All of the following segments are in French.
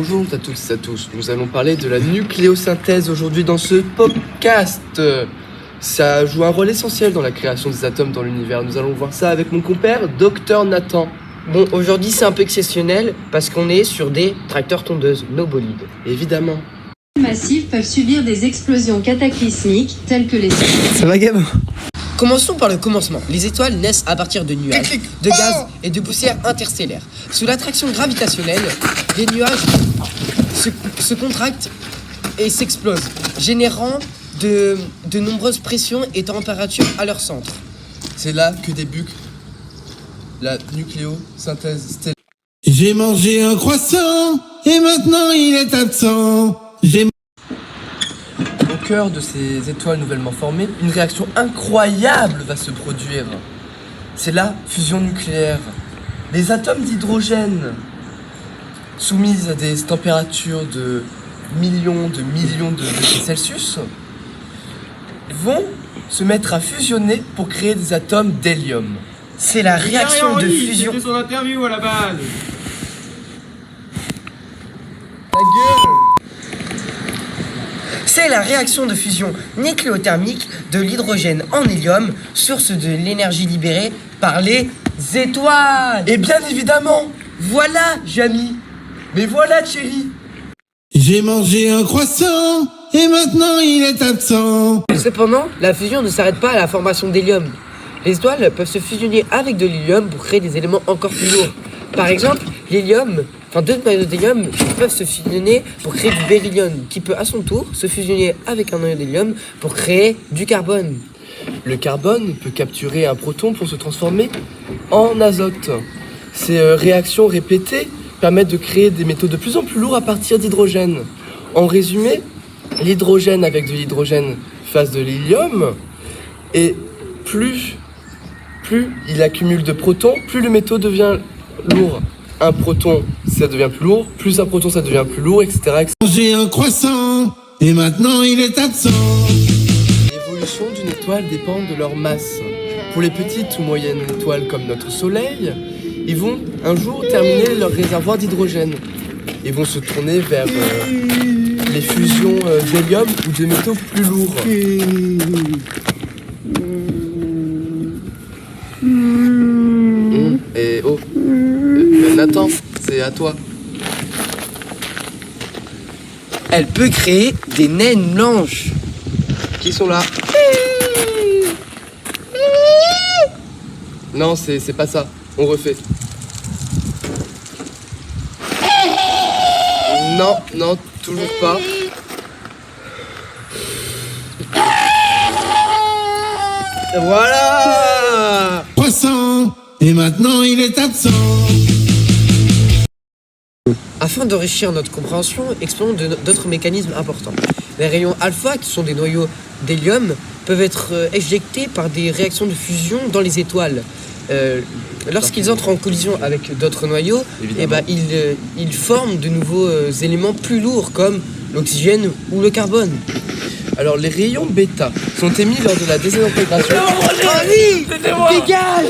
Bonjour à toutes et à tous, nous allons parler de la nucléosynthèse aujourd'hui dans ce podcast. Ça joue un rôle essentiel dans la création des atomes dans l'univers. Nous allons voir ça avec mon compère, Dr Nathan. Bon, aujourd'hui c'est un peu exceptionnel parce qu'on est sur des tracteurs tondeuses, nos bolides. Évidemment. Massifs peuvent subir des explosions cataclysmiques telles que les... Ça va, gamin? Commençons par le commencement. Les étoiles naissent à partir de nuages, de gaz et de poussière interstellaire. Sous l'attraction gravitationnelle, les nuages se contractent et s'explosent, générant de nombreuses pressions et températures à leur centre. C'est là que débute la nucléosynthèse stellaire. J'ai mangé un croissant et maintenant il est absent. Au cœur de ces étoiles nouvellement formées, une réaction incroyable va se produire. C'est la fusion nucléaire. Les atomes d'hydrogène, soumis à des températures de millions de degrés Celsius, vont se mettre à fusionner pour créer des atomes d'hélium. C'est la réaction de fusion. C'était son interview à la base. La gueule! C'est la réaction de fusion nucléothermique de l'hydrogène en hélium, source de l'énergie libérée par les étoiles. Et bien évidemment, Voilà, Jamy. mais voilà Thierry. J'ai mangé un croissant et maintenant il est absent. Cependant, la fusion ne s'arrête pas à la formation d'hélium. Les étoiles peuvent se fusionner avec de l'hélium pour créer des éléments encore plus lourds. Par exemple, deux noyaux d'hélium peuvent se fusionner pour créer du beryllium, qui peut à son tour se fusionner avec un noyau d'hélium pour créer du carbone. Le carbone peut capturer un proton pour se transformer en azote. Ces réactions répétées permettent de créer des métaux de plus en plus lourds à partir d'hydrogène. En résumé, l'hydrogène avec de l'hydrogène fasse de l'hélium, et plus il accumule de protons, plus le métaux devient lourd. Un proton, ça devient plus lourd, plus un proton, ça devient plus lourd, etc. J'ai mangé un croissant et maintenant il est absent. L'évolution d'une étoile dépend de leur masse. Pour les petites ou moyennes étoiles comme notre Soleil, ils vont un jour terminer leur réservoir d'hydrogène. Ils vont se tourner vers les fusions d'hélium ou de métaux plus lourds. Et oh, Nathan, c'est à toi. Elle peut créer des naines blanches. Qui sont là? Non, c'est pas ça. On refait. Non, toujours pas. Voilà. Croissant et maintenant il est absent. Afin d'enrichir notre compréhension, explorons d'autres mécanismes importants. Les rayons alpha, qui sont des noyaux d'hélium, peuvent être éjectés par des réactions de fusion dans les étoiles. Lorsqu'ils entrent en collision avec d'autres noyaux, ils forment de nouveaux éléments plus lourds comme l'oxygène ou le carbone. Alors, les rayons bêta sont émis lors de la désintégration. Dégage.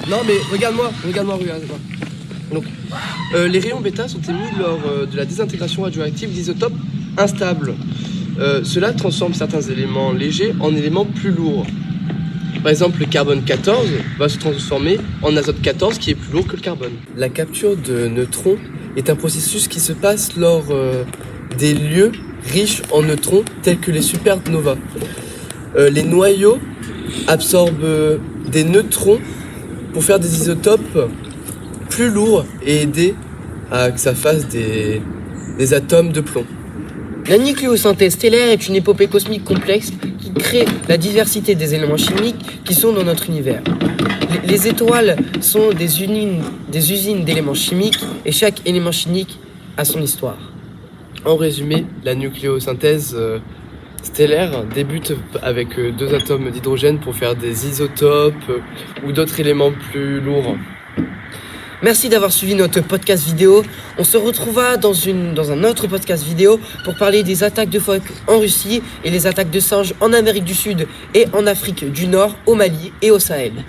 Non, mais regarde-moi. Donc, les rayons bêta sont émis lors de la désintégration radioactive d'isotopes instables. Cela transforme certains éléments légers en éléments plus lourds. Par exemple, le carbone 14 va se transformer en azote 14 qui est plus lourd que le carbone. La capture de neutrons est un processus qui se passe lors des lieux riches en neutrons tels que les supernovas. Les noyaux absorbent des neutrons pour faire des isotopes plus lourds et aider à que ça fasse des atomes de plomb. La nucléosynthèse stellaire est une épopée cosmique complexe qui crée la diversité des éléments chimiques qui sont dans notre univers. Les étoiles sont des usines d'éléments chimiques et chaque élément chimique a son histoire. En résumé, la nucléosynthèse stellaire débute avec deux atomes d'hydrogène pour faire des isotopes ou d'autres éléments plus lourds. Merci d'avoir suivi notre podcast vidéo. On se retrouvera dans un autre podcast vidéo pour parler des attaques de phoques en Russie et les attaques de singes en Amérique du Sud et en Afrique du Nord, au Mali et au Sahel.